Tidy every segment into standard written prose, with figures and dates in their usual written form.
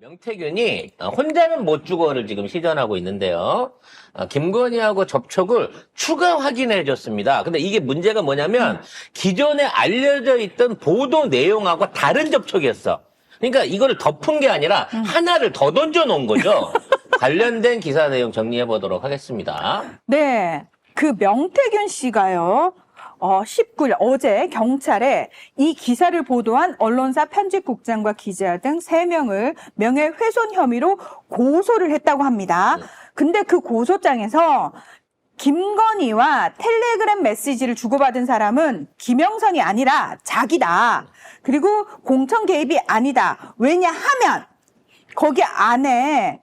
명태균이 혼자는 못 죽어를 지금 시전하고 있는데요. 김건희하고 접촉을 추가 확인해 줬습니다. 근데 이게 문제가 뭐냐면 기존에 알려져 있던 보도 내용하고 다른 접촉이었어. 그러니까 이거를 덮은 게 아니라 하나를 더 던져 놓은 거죠. 관련된 기사 내용 정리해 보도록 하겠습니다. 네. 그 명태균 씨가요. 19일 어제 경찰에 이 기사를 보도한 언론사 편집국장과 기자 등 3명을 명예훼손 혐의로 고소를 했다고 합니다. 근데 그 고소장에서 김건희와 텔레그램 메시지를 주고받은 사람은 김영선이 아니라 자기다. 그리고 공천 개입이 아니다. 왜냐하면 거기 안에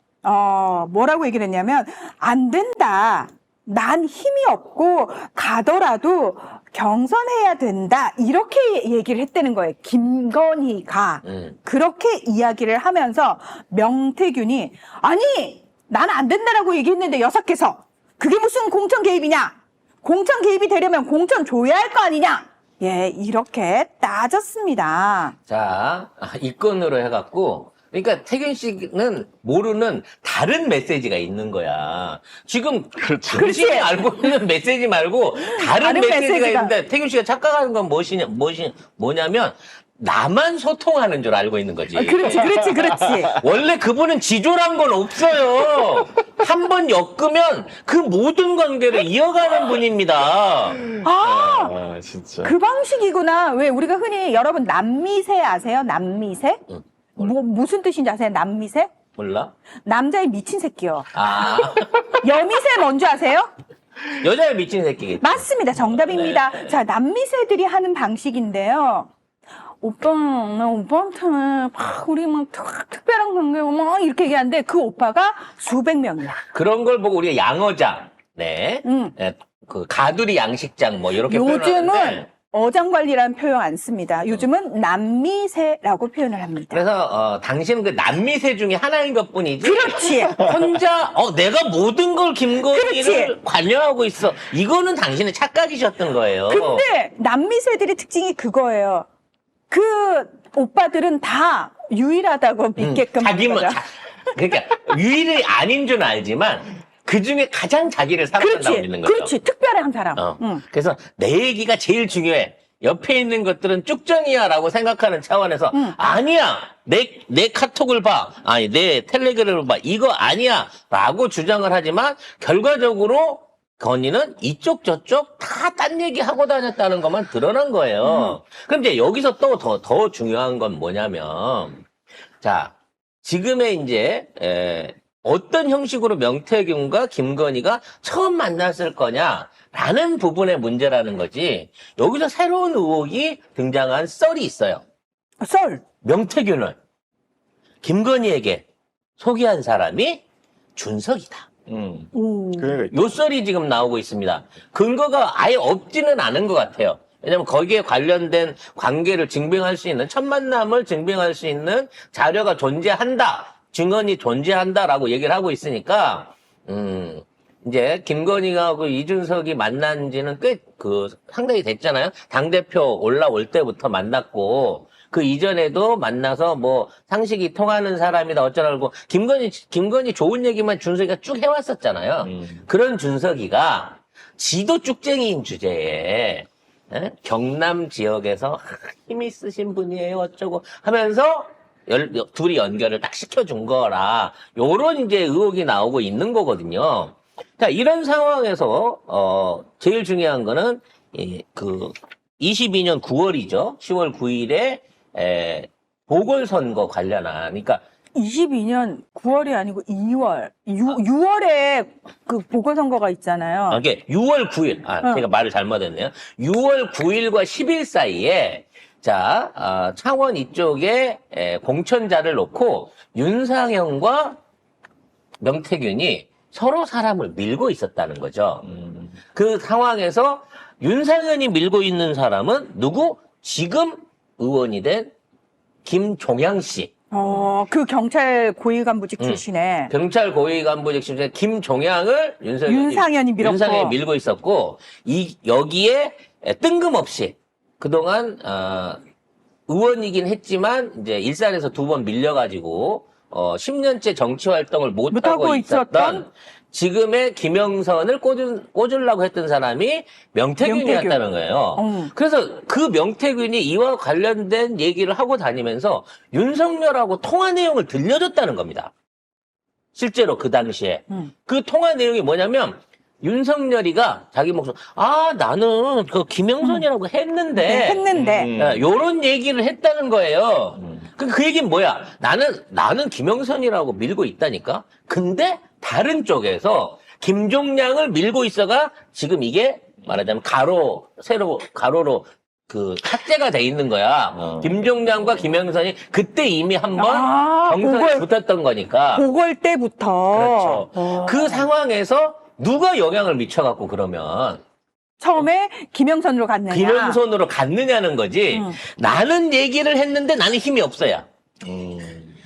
뭐라고 얘기를 했냐면 안 된다. 난 힘이 없고 가더라도 경선해야 된다. 이렇게 얘기를 했다는 거예요. 김건희가. 그렇게 이야기를 하면서 명태균이 아니 난 안 된다라고 얘기했는데 6개서 그게 무슨 공천 개입이냐. 공천 개입이 되려면 공천 줘야 할 거 아니냐. 예, 이렇게 따졌습니다. 자, 이 건으로 해갖고 그러니까 태균 씨는 모르는 다른 메시지가 있는 거야. 지금 당신이 알고 있는 메시지 말고 다른 메시지가 있는데 태균 씨가 착각하는 건 뭐냐면 나만 소통하는 줄 알고 있는 거지. 그렇지. 원래 그분은 지조란 건 없어요. 한 번 엮으면 그 모든 관계를 이어가는 분입니다. 진짜. 그 방식이구나. 왜 우리가 흔히 여러분 남미새 아세요? 남미새? 무슨 뜻인지 아세요? 남미새? 몰라? 남자의 미친 새끼요. 아, 여미새 뭔지 아세요? 여자의 미친 새끼겠지. 맞습니다. 정답입니다. 네. 자, 남미새들이 하는 방식인데요. 오빠, 나 오빠한테 막 우리 막 특별한 관계고 막 이렇게 얘기하는데 그 오빠가 수백 명이야. 그런 걸 보고 우리가 양어장, 네, 그 가두리 양식장 뭐 이렇게 요즘은 표현하는데 어장관리라는 표현 안 씁니다. 요즘은 남미새라고 표현을 합니다. 그래서 당신은 그 남미새 중에 하나인 것뿐이지. 그렇지. 혼자 내가 모든 걸 김건희를 그렇지. 관여하고 있어. 이거는 당신의 착각이셨던 거예요. 근데 남미새들의 특징이 그거예요. 그 오빠들은 다 유일하다고 믿게끔 하는 자기만 거죠. 그러니까 유일이 아닌 줄 알지만 그 중에 가장 자기를 사랑한다고 믿는 거죠. 그렇지. 특별한 사람. 그래서 내 얘기가 제일 중요해. 옆에 있는 것들은 쭉정이야라고 생각하는 차원에서 아니야. 내 카톡을 봐. 아니 내 텔레그램을 봐. 이거 아니야라고 주장을 하지만 결과적으로 건희는 이쪽 저쪽 다 딴 얘기 하고 다녔다는 것만 드러난 거예요. 그럼 이제 여기서 또 더 중요한 건 뭐냐면 자 지금의 이제 어떤 형식으로 명태균과 김건희가 처음 만났을 거냐라는 부분의 문제라는 거지. 여기서 새로운 의혹이 등장한 썰이 있어요. 썰. 명태균을 김건희에게 소개한 사람이 준석이다. 그러니까 요 썰이 지금 나오고 있습니다. 근거가 아예 없지는 않은 것 같아요. 왜냐면 거기에 관련된 관계를 증명할 수 있는, 첫 만남을 증명할 수 있는 자료가 존재한다. 증언이 존재한다라고 얘기를 하고 있으니까, 이제 김건희하고 이준석이 만난 지는 꽤 상당히 됐잖아요. 당대표 올라올 때부터 만났고, 그 이전에도 만나서 뭐 상식이 통하는 사람이다 어쩌라고 김건희 좋은 얘기만 준석이가 쭉 해왔었잖아요. 그런 준석이가 지도 쭉쟁이인 주제에 경남 지역에서 힘이 있으신 분이에요 어쩌고 하면서 둘이 연결을 딱 시켜준 거라 요런 이제 의혹이 나오고 있는 거거든요. 자 이런 상황에서 제일 중요한 거는 그 22년 9월이죠. 10월 9일에 보궐선거 관련한, 그러니까 22년 9월이 아니고 2월, 6월에 그 보궐선거가 있잖아요. 이게 6월 9일, 제가 말을 잘못했네요. 6월 9일과 10일 사이에 자 창원 이쪽에 공천자를 놓고 윤상현과 명태균이 서로 사람을 밀고 있었다는 거죠. 그 상황에서 윤상현이 밀고 있는 사람은 누구? 지금 의원이 된 김종양 씨. 그 경찰 고위 간부직 출신에. 경찰 고위 간부직 출신의 김종양을 윤상현이 밀고 있었고, 여기에 뜬금없이 그동안, 의원이긴 했지만, 이제 일산에서 2번 밀려가지고, 10년째 정치 활동을 못하고 못하고 있었던 있었던 지금의 김영선을 꽂으려고 했던 사람이 명태균이었다는 거예요. 그래서 그 명태균이 이와 관련된 얘기를 하고 다니면서 윤석열하고 통화 내용을 들려줬다는 겁니다. 실제로 그 당시에. 그 통화 내용이 뭐냐면 윤석열이가 자기 목소리, 나는 그 김영선이라고 했는데, 요런 얘기를 했다는 거예요. 그 얘기는 뭐야? 나는 김영선이라고 밀고 있다니까? 근데 다른 쪽에서 김종량을 밀고 있어가 지금 이게 말하자면 가로로 그 삭제가 돼 있는 거야. 김종량과 김영선이 그때 이미 한번 경선에 붙었던 거니까. 고걸 때부터. 그렇죠. 그 상황에서 누가 영향을 미쳐갖고 그러면 처음에 김영선으로 갔느냐. 김영선으로 갔느냐는 거지. 나는 얘기를 했는데 나는 힘이 없어야.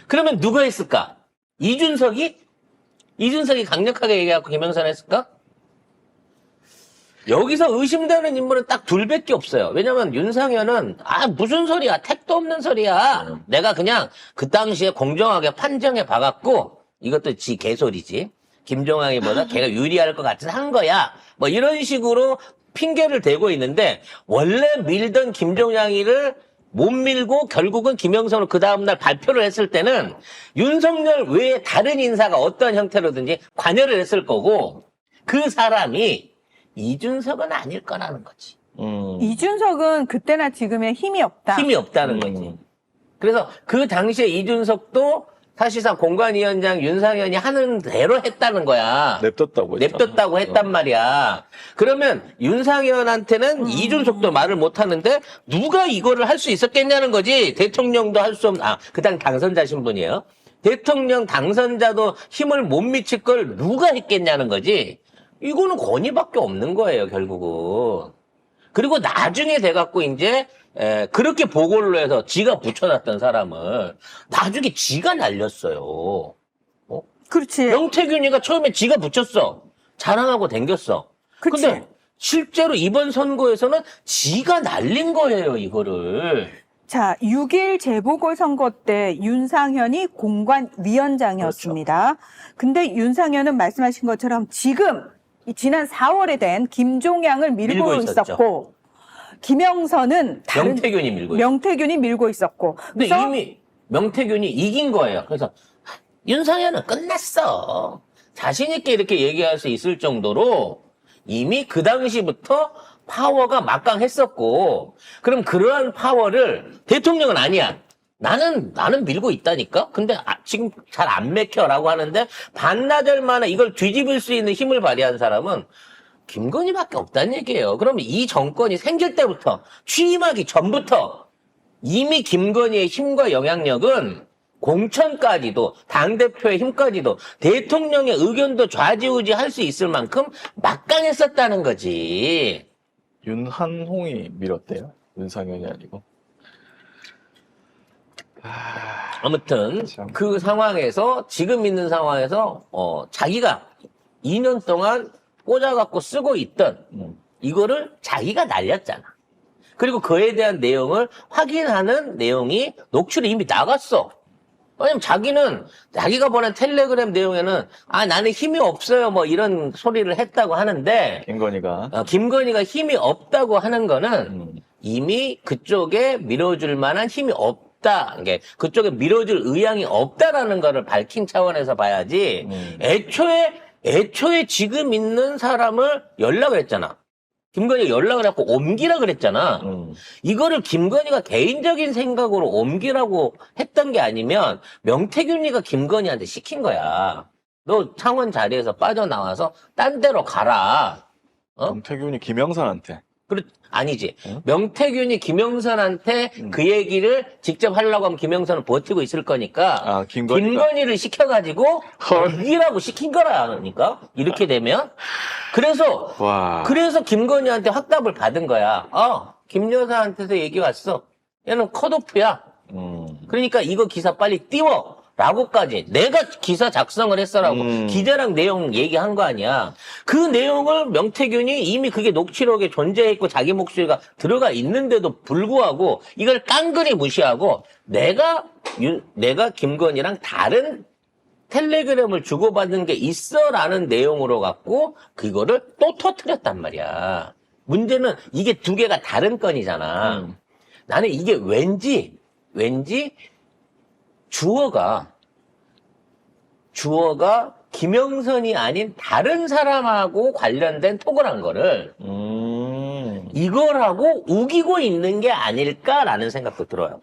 그러면 누가 했을까? 이준석이 강력하게 얘기하고 김영선 했을까? 여기서 의심되는 인물은 딱 둘밖에 없어요. 왜냐면 윤상현은 무슨 소리야, 택도 없는 소리야. 내가 그냥 그 당시에 공정하게 판정해 봐갖고 이것도 지 개소리지. 김종환이보다 걔가 유리할 것 같은 한 거야. 뭐 이런 식으로 핑계를 대고 있는데 원래 밀던 김종량이를 못 밀고 결국은 김영선을 그 다음날 발표를 했을 때는 윤석열 외에 다른 인사가 어떤 형태로든지 관여를 했을 거고 그 사람이 이준석은 아닐 거라는 거지. 이준석은 그때나 지금의 힘이 없다. 힘이 없다는 거지. 그래서 그 당시에 이준석도 사실상 공관위원장 윤상현이 하는 대로 했다는 거야. 냅뒀다고 했단 말이야. 그러면 윤상현한테는 이준석도 말을 못 하는데 누가 이거를 할 수 있었겠냐는 거지. 대통령도 할 수 없는, 그 당 당선자 신분이에요. 대통령 당선자도 힘을 못 미칠 걸 누가 했겠냐는 거지. 이거는 권위밖에 없는 거예요, 결국은. 그리고 나중에 돼갖고 이제 그렇게 보고를 해서 지가 붙여놨던 사람을 나중에 지가 날렸어요. 그렇지. 명태균이가 처음에 지가 붙였어. 자랑하고 댕겼어. 그치. 근데 실제로 이번 선거에서는 지가 날린 거예요, 이거를. 자, 6.1 재보궐선거 때 윤상현이 공관위원장이었습니다. 근데 윤상현은 말씀하신 것처럼 지금 지난 4월에 된 김종량을 밀고 있었고 김영선은 명태균이 밀고 있었고. 근데 이미 명태균이 이긴 거예요. 그래서 윤상현은 끝났어. 자신 있게 이렇게 얘기할 수 있을 정도로 이미 그 당시부터 파워가 막강했었고, 그럼 그러한 파워를 대통령은 아니야. 나는 밀고 있다니까? 근데 지금 잘 안 맥혀라고 하는데 반나절 만에 이걸 뒤집을 수 있는 힘을 발휘한 사람은 김건희밖에 없다는 얘기예요. 그러면 이 정권이 생길 때부터 취임하기 전부터 이미 김건희의 힘과 영향력은 공천까지도 당대표의 힘까지도 대통령의 의견도 좌지우지할 수 있을 만큼 막강했었다는 거지. 윤한홍이 밀었대요. 윤상현이 아니고. 아무튼 그 상황에서 지금 있는 상황에서 자기가 2년 동안 꽂아갖고 쓰고 있던 이거를 자기가 날렸잖아. 그리고 그에 대한 내용을 확인하는 내용이 노출이 이미 나갔어. 왜냐면 자기가 보낸 텔레그램 내용에는 나는 힘이 없어요 뭐 이런 소리를 했다고 하는데 김건희가 힘이 없다고 하는 거는 이미 그쪽에 밀어줄 만한 힘이 없다. 그쪽에 밀어줄 의향이 없다라는 거를 밝힌 차원에서 봐야지. 애초에 지금 있는 사람을 연락을 했잖아. 김건희가 연락을 해갖고 옮기라 그랬잖아. 이거를 김건희가 개인적인 생각으로 옮기라고 했던 게 아니면 명태균이가 김건희한테 시킨 거야. 너 창원 자리에서 빠져나와서 딴 데로 가라. 명태균이 김영선한테. 아니지. 명태균이 김영선한테 그 얘기를 직접 하려고 하면 김영선은 버티고 있을 거니까 김건희를 시켜가지고 옮기라고 시킨 거라니까. 이렇게 되면. 그래서 김건희한테 확답을 받은 거야. 김 여사한테서 얘기 왔어. 얘는 컷오프야. 그러니까 이거 기사 빨리 띄워. 라고까지 내가 기사 작성을 했어라고 기자랑 내용 얘기한 거 아니야. 그 내용을 명태균이 이미 그게 녹취록에 존재했고 자기 목소리가 들어가 있는데도 불구하고 이걸 깡그리 무시하고 내가 김건희랑 다른 텔레그램을 주고받은 게 있어라는 내용으로 갖고 그거를 또 터뜨렸단 말이야. 문제는 이게 두 개가 다른 건이잖아. 나는 이게 왠지 주어가 김영선이 아닌 다른 사람하고 관련된 톡을 한 거를 이거라고 우기고 있는 게 아닐까라는 생각도 들어요.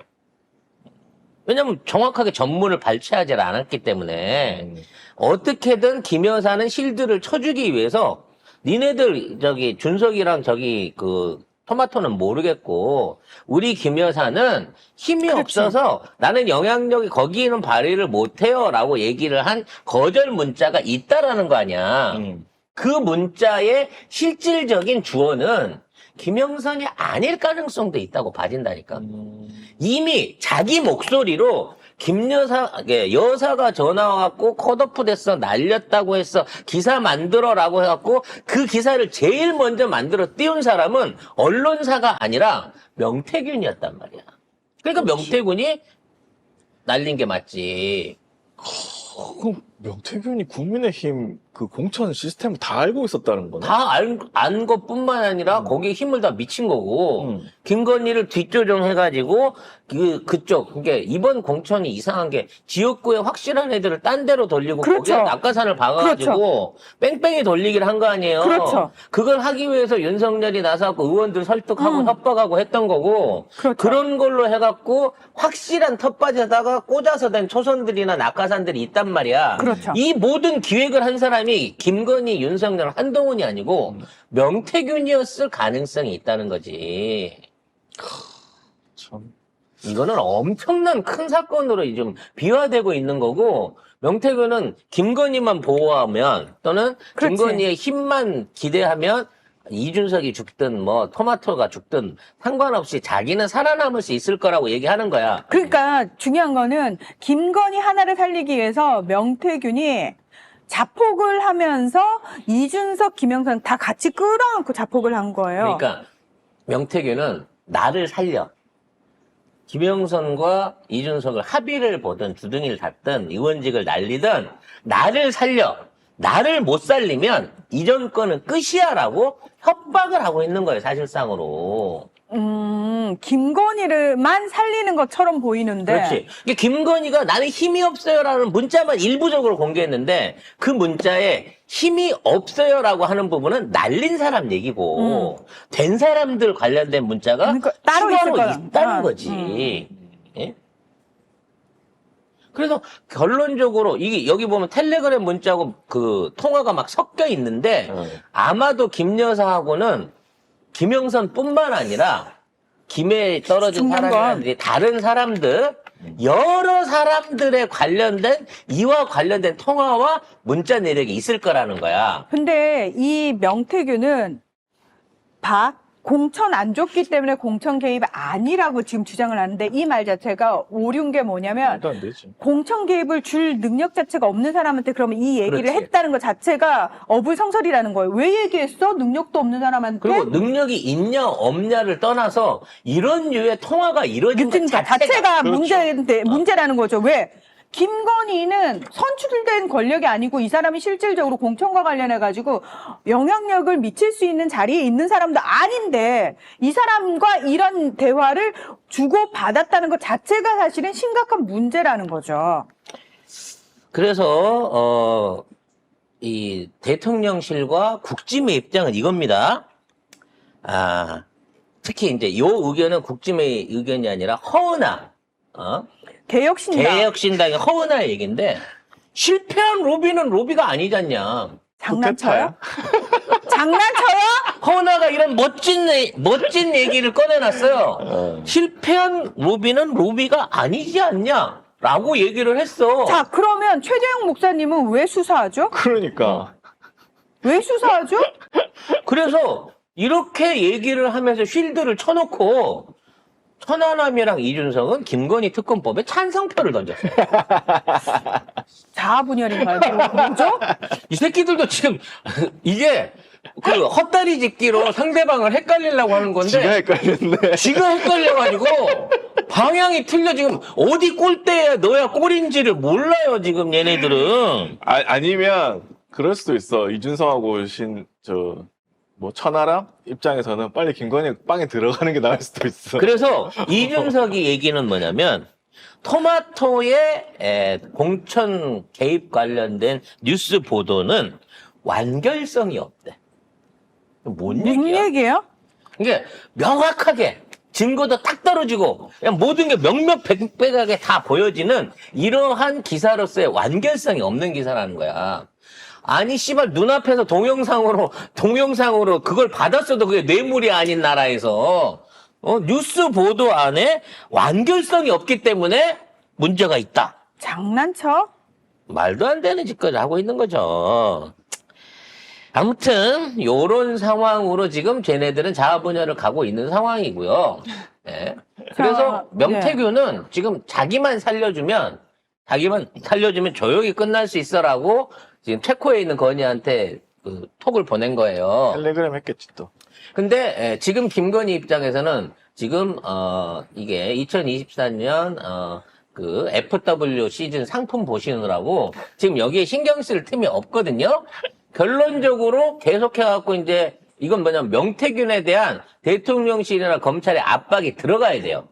왜냐면 정확하게 전문을 발췌하지 않았기 때문에 어떻게든 김 여사는 실드를 쳐주기 위해서 니네들 준석이랑 토마토는 모르겠고 우리 김 여사는 힘이 없어서 나는 영향력이 거기는 발휘를 못해요 라고 얘기를 한 거절 문자가 있다라는 거 아니야. 그 문자의 실질적인 주어는 김영선이 아닐 가능성도 있다고 봐진다니까. 이미 자기 목소리로 여사가 전화 와갖고 컷오프 됐어, 날렸다고 했어, 기사 만들어라고 해갖고 그 기사를 제일 먼저 만들어 띄운 사람은 언론사가 아니라 명태균이었단 말이야. 그러니까 명태균이 날린 게 맞지. 그럼 명태균이 국민의힘 그 공천 시스템을 다 알고 있었다는 거네? 다 안 것뿐만 아니라 거기에 힘을 다 미친 거고 김건희를 뒷조정해가지고 그러니까 이번 공천이 이상한 게 지역구에 확실한 애들을 딴 데로 돌리고 그렇죠. 거기에 낙하산을 박아가지고 뺑뺑이 돌리기를 한 거 아니에요. 그렇죠. 그걸 하기 위해서 윤석열이 나서갖고 의원들 설득하고 협박하고 했던 거고 그렇죠. 그런 걸로 해갖고 확실한 텃밭에다가 꽂아서 된 초선들이나 낙하산들이 있단 말이야. 그렇죠. 이 모든 기획을 한 사람이 김건희, 윤석열, 한동훈이 아니고 명태균이었을 가능성이 있다는 거지. 참. 이거는 엄청난 큰 사건으로 좀 비화되고 있는 거고 명태균은 김건희만 보호하면 또는 그렇지. 김건희의 힘만 기대하면 이준석이 죽든 토마토가 죽든 상관없이 자기는 살아남을 수 있을 거라고 얘기하는 거야. 그러니까 중요한 거는 김건희 하나를 살리기 위해서 명태균이 자폭을 하면서 이준석, 김영선 다 같이 끌어안고 자폭을 한 거예요. 그러니까 명태균은 나를 살려. 김영선과 이준석을 합의를 보든 주둥이를 닫든 의원직을 날리든 나를 살려. 나를 못 살리면 이전 거는 끝이야라고 협박을 하고 있는 거예요, 사실상으로. 김건희를만 살리는 것처럼 보이는데. 그렇지. 이게 김건희가 나는 힘이 없어요라는 문자만 일부적으로 공개했는데 그 문자에 힘이 없어요라고 하는 부분은 날린 사람 얘기고 된 사람들 관련된 문자가 그러니까 따로 추가로 있을 거야. 있다는 거지. 예? 그래서 결론적으로 이게 여기 보면 텔레그램 문자하고 그 통화가 막 섞여 있는데 아마도 김 여사하고는 김영선뿐만 아니라 김에 떨어진 죽는 건. 사람이 다른 사람들 여러 사람들에 관련된 이와 관련된 통화와 문자 내력이 있을 거라는 거야. 근데 이 명태균은 공천 안 줬기 때문에 공천 개입 아니라고 지금 주장을 하는데 이 말 자체가 오류인 게 뭐냐면 말도 안 되지. 공천 개입을 줄 능력 자체가 없는 사람한테 그러면 이 얘기를 그렇지. 했다는 것 자체가 어불성설이라는 거예요. 왜 얘기했어? 능력도 없는 사람한테? 그리고 능력이 있냐 없냐를 떠나서 이런 류의 통화가 이루어진 것 그러니까 자체가 자체가 문제라는 거죠. 왜? 김건희는 선출된 권력이 아니고 이 사람이 실질적으로 공천과 관련해가지고 영향력을 미칠 수 있는 자리에 있는 사람도 아닌데 이 사람과 이런 대화를 주고받았다는 것 자체가 사실은 심각한 문제라는 거죠. 그래서 이 대통령실과 국짐의 입장은 이겁니다. 특히 이제 요 의견은 국짐의 의견이 아니라 허은하 개혁신당의 허은하의 얘기인데 실패한 로비는 로비가 아니잖냐. 장난쳐요? 장난쳐요? 허은하가 이런 멋진 얘기를 꺼내놨어요. 실패한 로비는 로비가 아니지 않냐. 라고 얘기를 했어. 자, 그러면 최재형 목사님은 왜 수사하죠? 그러니까. 왜 수사하죠? 그래서 이렇게 얘기를 하면서 쉴드를 쳐놓고 천하람이랑 이준석은 김건희 특검법에 찬성표를 던졌어요. 자아분열인가요? 뭐죠? 이 새끼들도 지금 이게 그 헛다리 짚기로 상대방을 헷갈리려고 하는 건데 지가 헷갈렸네. 지가 헷갈려가지고 방향이 틀려. 지금 어디 골대에 넣어야 골인지를 몰라요 지금 얘네들은. 아니면 그럴 수도 있어. 이준석하고 천하람 입장에서는 빨리 김건희 빵에 들어가는 게 나을 수도 있어. 그래서 이준석이 얘기는 뭐냐면 토마토의 공천 개입 관련된 뉴스 보도는 완결성이 없대. 뭔 무슨 얘기야? 얘기예요? 이게 명확하게 증거도 딱 떨어지고 그냥 모든 게 명명백백하게 다 보여지는 이러한 기사로서의 완결성이 없는 기사라는 거야. 아니 씨발 눈앞에서 동영상으로 그걸 받았어도 그게 뇌물이 아닌 나라에서 뉴스 보도 안에 완결성이 없기 때문에 문제가 있다. 장난쳐? 말도 안 되는 짓까지 하고 있는 거죠. 아무튼 요런 상황으로 지금 쟤네들은 자아분열을 가고 있는 상황이고요. 네. 그래서 명태균은 지금 자기만 살려주면 조용히 끝날 수 있어라고 지금 체코에 있는 건희한테 그 톡을 보낸 거예요. 텔레그램 했겠지 또. 근데 지금 김건희 입장에서는 지금 이게 2024년 그 FW 시즌 상품 보시느라고 지금 여기에 신경 쓸 틈이 없거든요. 결론적으로 계속해갖고 이제 이건 뭐냐면 명태균에 대한 대통령실이나 검찰의 압박이 들어가야 돼요.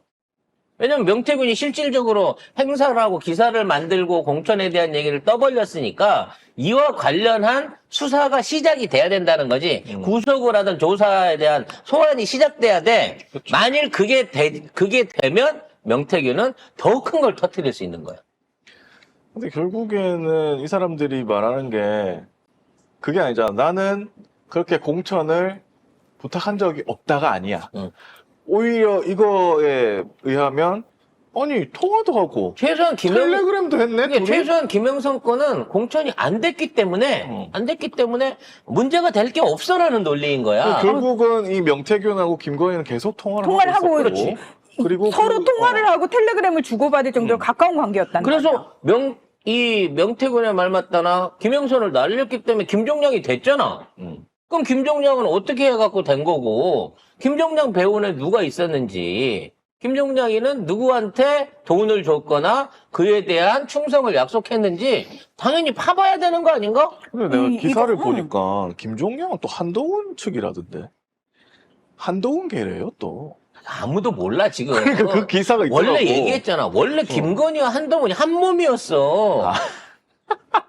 왜냐면 명태균이 실질적으로 행사를 하고 기사를 만들고 공천에 대한 얘기를 떠벌렸으니까 이와 관련한 수사가 시작이 돼야 된다는 거지. 구속을 하든 조사에 대한 소환이 시작돼야 돼. 그렇죠. 만일 그게 되면 명태균은 더 큰 걸 터뜨릴 수 있는 거예요. 근데 결국에는 이 사람들이 말하는 게 그게 아니잖아. 나는 그렇게 공천을 부탁한 적이 없다가 아니야. 응. 오히려 이거에 의하면 아니 통화도 하고 최소한 텔레그램도 했네. 둘이? 최소한 김영선 건은 공천이 안 됐기 때문에 문제가 될 게 없어라는 논리인 거야. 결국은 이 명태균하고 김건희는 계속 통화를 하고 있었고. 그렇지. 그리고 서로 통화를 하고 텔레그램을 주고받을 정도로 가까운 관계였단 말이야. 그래서 이 명태균의 말 맞다나 김영선을 날렸기 때문에 김종량이 됐잖아. 그럼 김종량은 어떻게 해갖고 된 거고 김종량 배우는 누가 있었는지 김종량이는 누구한테 돈을 줬거나 그에 대한 충성을 약속했는지 당연히 파봐야 되는 거 아닌가? 근데 내가 기사를 이거, 보니까 김종량은 또 한동훈 측이라던데. 한동훈계래요 또. 아무도 몰라 지금. 그 기사가 있더라고. 원래 얘기했잖아. 원래 김건희와 한동훈이 한 몸이었어.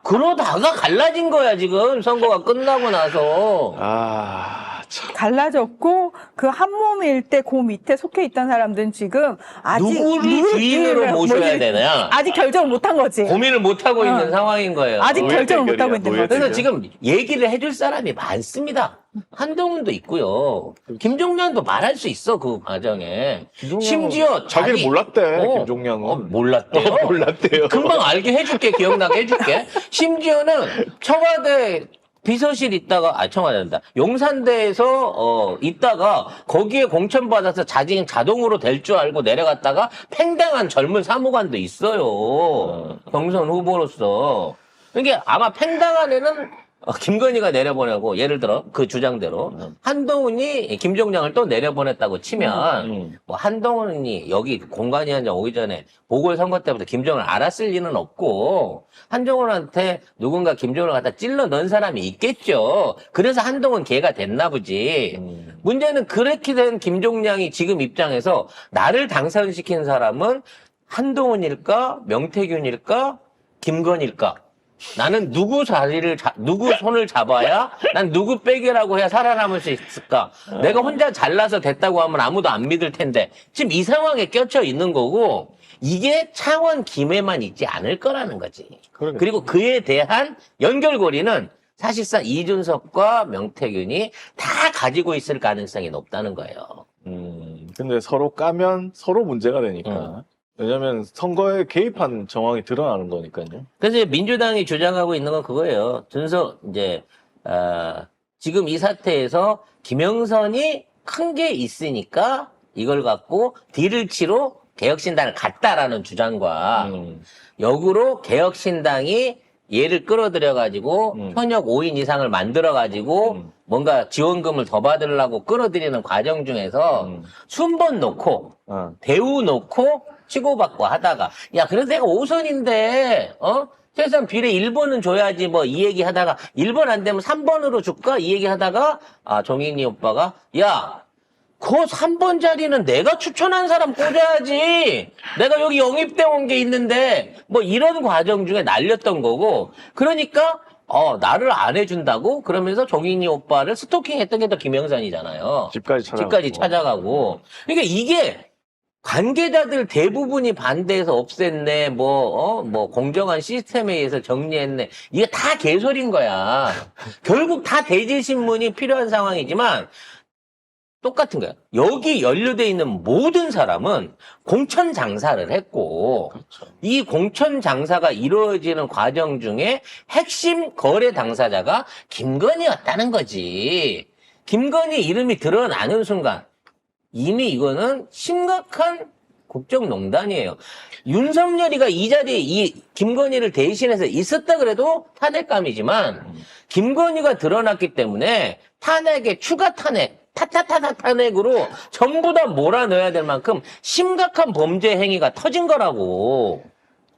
그러다가 갈라진 거야 지금 선거가 끝나고 나서. 참. 갈라졌고 그 한 몸일 때 그 밑에 속해 있던 사람들은 지금 아직 누구를 주인으로 모셔야 되냐? 아직 결정을 못한 거지. 고민을 못 하고 있는 상황인 거예요. 아직 노예 결정을 못 하고 대결이야, 있는 노예 거지. 그래서 대결. 지금 얘기를 해줄 사람이 많습니다. 한동훈도 있고요. 김종량도 말할 수 있어 그 과정에. 김종량은 심지어 자기를 몰랐대. 김종량은. 몰랐대요. 몰랐대요. 금방 알게 해줄게. 기억나게 해줄게. 심지어는 청와대 비서실 있다가 청와대입니다. 용산대에서 있다가 거기에 공천 받아서 자동으로 될 줄 알고 내려갔다가 팽당한 젊은 사무관도 있어요. 경선 후보로서. 이게 아마 팽당한 애는 김건희가 내려보내고 예를 들어 그 주장대로 한동훈이 김종량을 또 내려보냈다고 치면 뭐 한동훈이 여기 공관위원장 오기 전에 보궐선거 때부터 김종을 알았을 리는 없고 한동훈한테 누군가 김종을 갖다 찔러 넣은 사람이 있겠죠. 그래서 한동훈 걔가 됐나 보지. 문제는 그렇게 된 김종량이 지금 입장에서 나를 당선시킨 사람은 한동훈일까 명태균일까 김건일까? 나는 누구 손을 잡아야, 난 누구 빼기라고 해야 살아남을 수 있을까? 내가 혼자 잘나서 됐다고 하면 아무도 안 믿을 텐데, 지금 이 상황에 껴쳐 있는 거고, 이게 창원 김해만 있지 않을 거라는 거지. 그러겠지. 그리고 그에 대한 연결고리는 사실상 이준석과 명태균이 다 가지고 있을 가능성이 높다는 거예요. 근데 서로 까면 서로 문제가 되니까. 왜냐면 선거에 개입한 정황이 드러나는 거니까요. 그래서 민주당이 주장하고 있는 건 그거예요. 지금 이 사태에서 김영선이 큰 게 있으니까 이걸 갖고 딜을 치러 개혁신당을 갔다라는 주장과 역으로 개혁신당이 얘를 끌어들여가지고 현역 5인 이상을 만들어가지고 뭔가 지원금을 더 받으려고 끌어들이는 과정 중에서 순번 놓고 대우 놓고 치고받고 하다가 야 그래도 내가 5선인데 최소한 비례 1번은 줘야지 뭐 이 얘기 하다가 1번 안 되면 3번으로 줄까? 이 얘기 하다가 정인이 오빠가 야 그 3번 자리는 내가 추천한 사람 꽂아야지. 내가 여기 영입돼 온 게 있는데 뭐 이런 과정 중에 날렸던 거고 그러니까 나를 안 해준다고 그러면서 정인이 오빠를 스토킹했던 게 또 김영선이잖아요. 집까지 찾아가고. 그러니까 이게 관계자들 대부분이 반대해서 없앴네, 뭐 공정한 시스템에 의해서 정리했네. 이게 다 개소리인 거야. 결국 다 대질신문이 필요한 상황이지만 똑같은 거야. 여기 연루돼 있는 모든 사람은 공천 장사를 했고, 그렇죠. 이 공천 장사가 이루어지는 과정 중에 핵심 거래 당사자가 김건희였다는 거지. 김건희 이름이 드러나는 순간, 이미 이거는 심각한 국정농단이에요. 윤석열이가 이 자리에 이 김건희를 대신해서 있었다 그래도 탄핵감이지만, 김건희가 드러났기 때문에 탄핵에 추가 탄핵, 탄핵으로 전부 다 몰아넣어야 될 만큼 심각한 범죄 행위가 터진 거라고.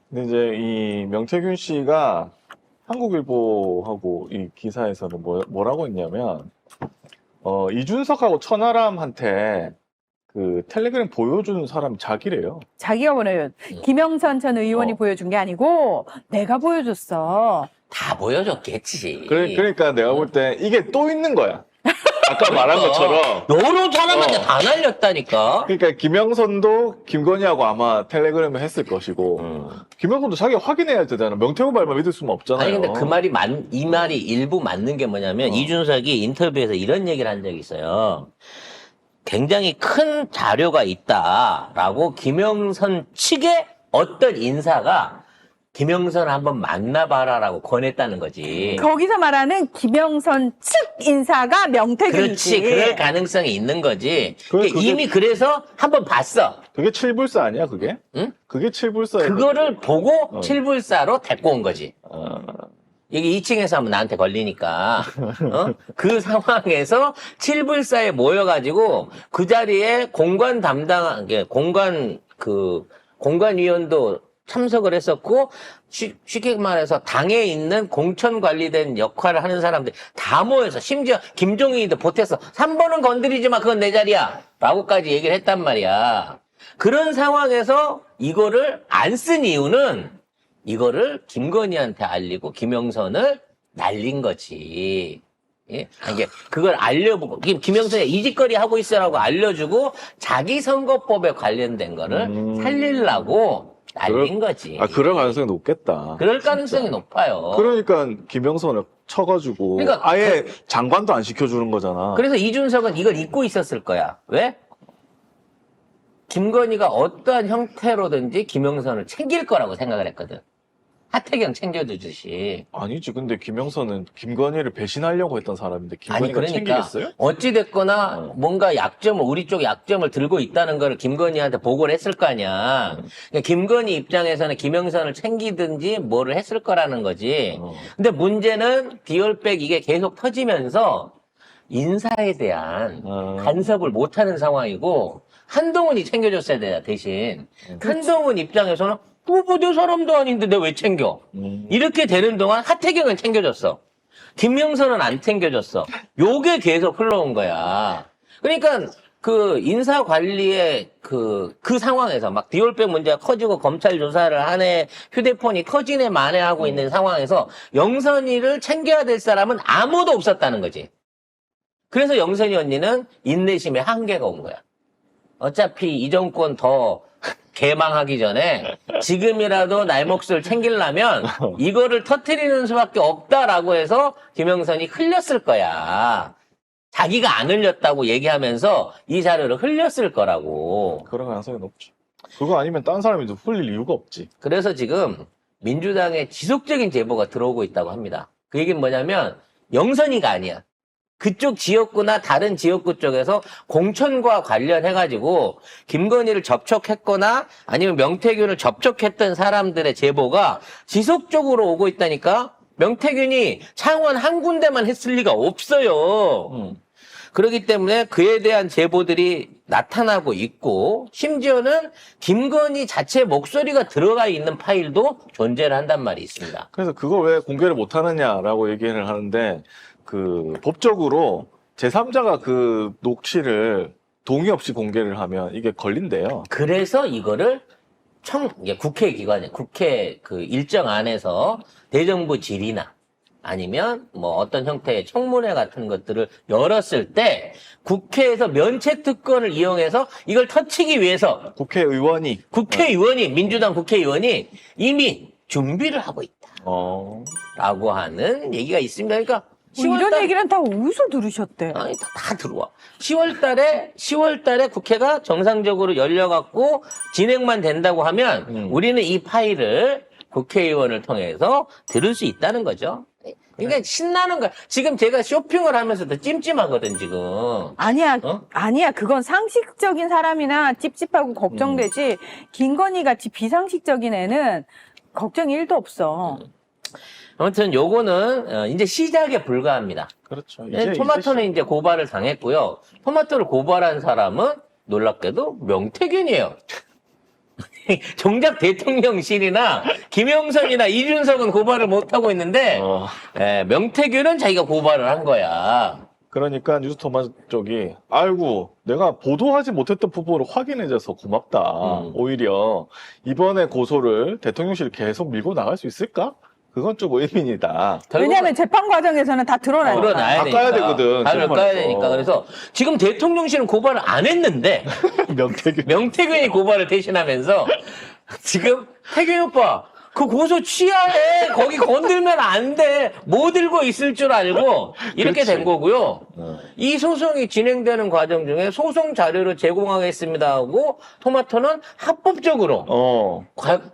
근데 이제 이 명태균 씨가 한국일보하고 이 기사에서는 뭐라고 했냐면, 이준석하고 천하람한테 그 텔레그램 보여주는 사람이 자기래요. 자기가 보내요. 김영선 전 의원이 보여준 게 아니고 내가 보여줬어. 다 보여줬겠지. 그러니까 내가 볼 때 이게 또 있는 거야. 아까 말한 것처럼. 여러 사람한테 다 날렸다니까. 그러니까 김영선도 김건희하고 아마 텔레그램을 했을 것이고, 김영선도 자기가 확인해야 되잖아. 명태균 말만 믿을 수는 없잖아요. 아니 근데 그 말이 이 말이 일부 맞는 게 뭐냐면 이준석이 인터뷰에서 이런 얘기를 한 적이 있어요. 굉장히 큰 자료가 있다라고 김영선 측의 어떤 인사가 김영선을 한번 만나봐라라고 권했다는 거지. 거기서 말하는 김영선 측 인사가 명태균이지. 그렇지. 그럴 가능성이 있는 거지. 그게- 이미 그래서 한번 봤어. 그게 칠불사 아니야, 그게? 응? 그게 칠불사야. 그거를 보고 칠불사로 데리고 온 거지. 어. 여기 2층에서 하면 나한테 걸리니까. 그 상황에서 칠불사에 모여가지고 그 자리에 공관위원도 참석을 했었고, 쉽게 말해서 당에 있는 공천 관리된 역할을 하는 사람들 다 모여서 심지어 김종인도 보태서 3번은 건드리지 마, 그건 내 자리야. 라고까지 얘기를 했단 말이야. 그런 상황에서 이거를 안 쓴 이유는 이거를 김건희한테 알리고 김영선을 날린 거지. 예? 이게 그걸 알려보고 김영선이 이 짓거리 하고 있어라고 알려주고 자기 선거법에 관련된 거를 살리려고 날린 거지. 그럴 가능성이 높겠다. 그럴 가능성이 높아요. 그러니까 김영선을 쳐가지고 그러니까 아예 장관도 안 시켜주는 거잖아. 그래서 이준석은 이걸 잊고 있었을 거야. 왜? 김건희가 어떠한 형태로든지 김영선을 챙길 거라고 생각을 했거든. 하태경 챙겨주듯이. 아니지. 근데 김영선은 김건희를 배신하려고 했던 사람인데 아니 김건희가 그러니까 챙기겠어요? 어찌됐거나 뭔가 우리 쪽 약점을 들고 있다는 걸 김건희한테 보고를 했을 거 아니야. 그러니까 김건희 입장에서는 김영선을 챙기든지 뭐를 했을 거라는 거지. 근데 문제는 디올백 이게 계속 터지면서 인사에 대한 간섭을 못하는 상황이고 한동훈이 챙겨줬어야 돼 대신. 한동훈 입장에서는 내 사람도 아닌데 내가 왜 챙겨? 이렇게 되는 동안 하태경은 챙겨줬어. 김영선은 안 챙겨줬어. 요게 계속 흘러온 거야. 그러니까 그 인사 관리의 그 상황에서 막 디올백 문제가 커지고 검찰 조사를 하네, 휴대폰이 터지네 마네 하고 있는 상황에서 영선이를 챙겨야 될 사람은 아무도 없었다는 거지. 그래서 영선이 언니는 인내심의 한계가 온 거야. 어차피 이 정권 더 개망하기 전에 지금이라도 날 몫을 챙기려면 이거를 터트리는 수밖에 없다라고 해서 김영선이 흘렸을 거야. 자기가 안 흘렸다고 얘기하면서 이 자료를 흘렸을 거라고. 그럴 가능성이 높죠. 그거 아니면 딴 사람이 좀 흘릴 이유가 없지. 그래서 지금 민주당에 지속적인 제보가 들어오고 있다고 합니다. 그 얘기는 뭐냐면 영선이가 아니야. 그쪽 지역구나 다른 지역구 쪽에서 공천과 관련해가지고 김건희를 접촉했거나 아니면 명태균을 접촉했던 사람들의 제보가 지속적으로 오고 있다니까. 명태균이 창원 한 군데만 했을 리가 없어요. 그렇기 때문에 그에 대한 제보들이 나타나고 있고, 심지어는 김건희 자체 목소리가 들어가 있는 파일도 존재를 한단 말이 있습니다. 그래서 그걸 왜 공개를 못 하느냐라고 얘기를 하는데, 그 법적으로 제3자가 그 녹취를 동의 없이 공개를 하면 이게 걸린대요. 그래서 이거를 이게 국회 기관에, 국회 그 일정 안에서 대정부 질의나 아니면 뭐 어떤 형태의 청문회 같은 것들을 열었을 때 국회에서 면책 특권을 이용해서 이걸 터치기 위해서 국회의원이 민주당 국회의원이 이미 준비를 하고 있다. 라고 하는 얘기가 있습니다. 그러니까 이런 얘기는 다 어디서 들으셨대요? 아니, 다 들어와. 10월 달에 국회가 정상적으로 열려갖고 진행만 된다고 하면 우리는 이 파일을 국회의원을 통해서 들을 수 있다는 거죠. 그러니까 신나는 거야. 지금 제가 쇼핑을 하면서도 찜찜하거든, 지금. 아니야, 어? 아니야. 그건 상식적인 사람이나 찝찝하고 걱정되지. 김건희 같이 비상식적인 애는 걱정이 1도 없어. 아무튼 요거는 이제 시작에 불과합니다. 그렇죠. 토마토는 이제 고발을 당했고요. 토마토를 고발한 사람은 놀랍게도 명태균이에요. 정작 대통령실이나 김영선이나 이준석은 고발을 못하고 있는데 명태균은 자기가 고발을 한 거야. 그러니까 뉴스토마 쪽이 아이고 내가 보도하지 못했던 부분을 확인해줘서 고맙다. 오히려 이번에 고소를 대통령실이 계속 밀고 나갈 수 있을까? 그건 좀 의문이다. 왜냐하면 재판 과정에서는 다 드러나니까. 드러나야 되니까. 깎아야 되거든. 다 깎아야 되니까. 그래서 지금 대통령실은 고발을 안 했는데 명태균이 고발을 대신하면서 지금 태균 오빠 그 고소 취하해. 거기 건들면 안 돼. 뭐 들고 있을 줄 알고 이렇게 그렇지. 된 거고요. 이 소송이 진행되는 과정 중에 소송 자료를 제공하겠습니다 하고 토마토는 합법적으로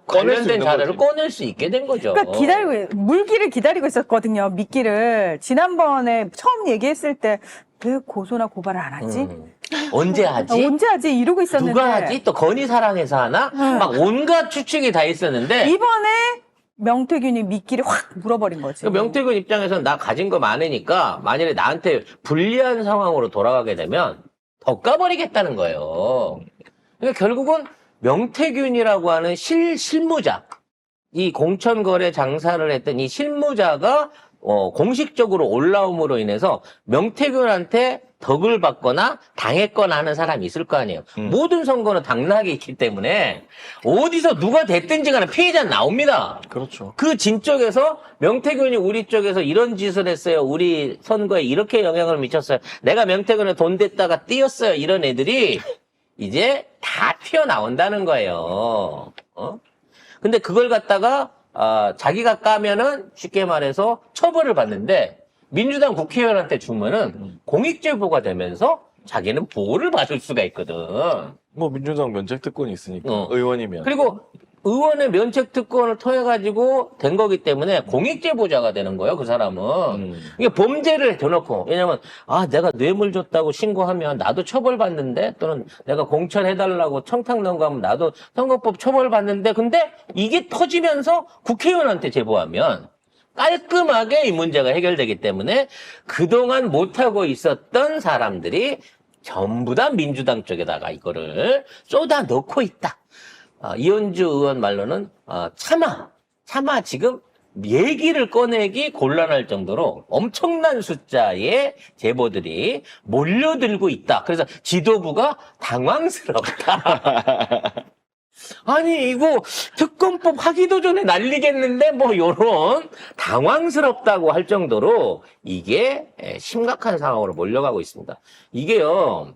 관련된 자료를 꺼낼 수 있게 된 거죠. 그러니까 물기를 기다리고 있었거든요. 미끼를. 지난번에 처음 얘기했을 때 왜 고소나 고발을 안 하지? 언제 하지? 언제 하지? 이러고 있었는데. 누가 하지? 또 건희 사랑해서 하나? 막 온갖 추측이 다 있었는데 이번에 명태균이 미끼를 확 물어버린 거지. 그 명태균 입장에서는 나 가진 거 많으니까 만약에 나한테 불리한 상황으로 돌아가게 되면 더 까버리겠다는 거예요. 그러니까 결국은 명태균이라고 하는 실무자, 이 공천거래 장사를 했던 이 실무자가 공식적으로 올라옴으로 인해서 명태균한테 덕을 받거나 당했거나 하는 사람이 있을 거 아니에요. 모든 선거는 당락이 있기 때문에 어디서 누가 됐든지 간에 피해자는 나옵니다. 그렇죠. 그 진 쪽에서 명태균이 우리 쪽에서 이런 짓을 했어요. 우리 선거에 이렇게 영향을 미쳤어요. 내가 명태균에 돈 댔다가 띄었어요. 이런 애들이 이제 다 튀어나온다는 거예요. 근데 그걸 갖다가 자기가 까면은 쉽게 말해서 처벌을 받는데 민주당 국회의원한테 주면은 공익제보가 되면서 자기는 보호를 받을 수가 있거든. 뭐 민주당 면책특권이 있으니까 의원이면. 그리고 의원의 면책특권을 통해 가지고 된 거기 때문에 공익제보자가 되는 거예요. 그 사람은. 이게 범죄를 대놓고 왜냐면 내가 뇌물 줬다고 신고하면 나도 처벌받는데 또는 내가 공천해달라고 청탁 넣은 거 하면 나도 선거법 처벌받는데 근데 이게 터지면서 국회의원한테 제보하면 깔끔하게 이 문제가 해결되기 때문에 그동안 못하고 있었던 사람들이 전부 다 민주당 쪽에다가 이거를 쏟아 넣고 있다. 이현주 의원 말로는 차마 지금 얘기를 꺼내기 곤란할 정도로 엄청난 숫자의 제보들이 몰려들고 있다. 그래서 지도부가 당황스럽다. 아니 이거 특검법 하기도 전에 날리겠는데 뭐 요런 당황스럽다고 할 정도로 이게 심각한 상황으로 몰려가고 있습니다. 이게요.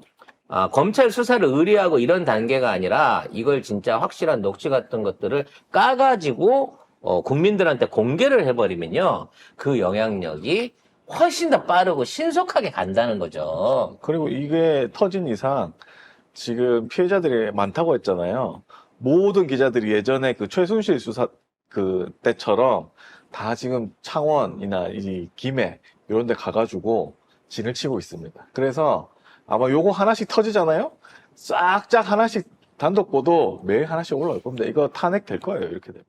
검찰 수사를 의뢰하고 이런 단계가 아니라 이걸 진짜 확실한 녹취 같은 것들을 까가지고 국민들한테 공개를 해버리면요. 그 영향력이 훨씬 더 빠르고 신속하게 간다는 거죠. 그리고 이게 터진 이상 지금 피해자들이 많다고 했잖아요. 모든 기자들이 예전에 그 최순실 수사 그 때처럼 다 지금 창원이나 이 김해 이런 데 가가지고 진을 치고 있습니다. 그래서 아마 요거 하나씩 터지잖아요? 쫙쫙 하나씩 단독 보도 매일 하나씩 올라올 겁니다. 이거 탄핵 될 거예요. 이렇게 되면.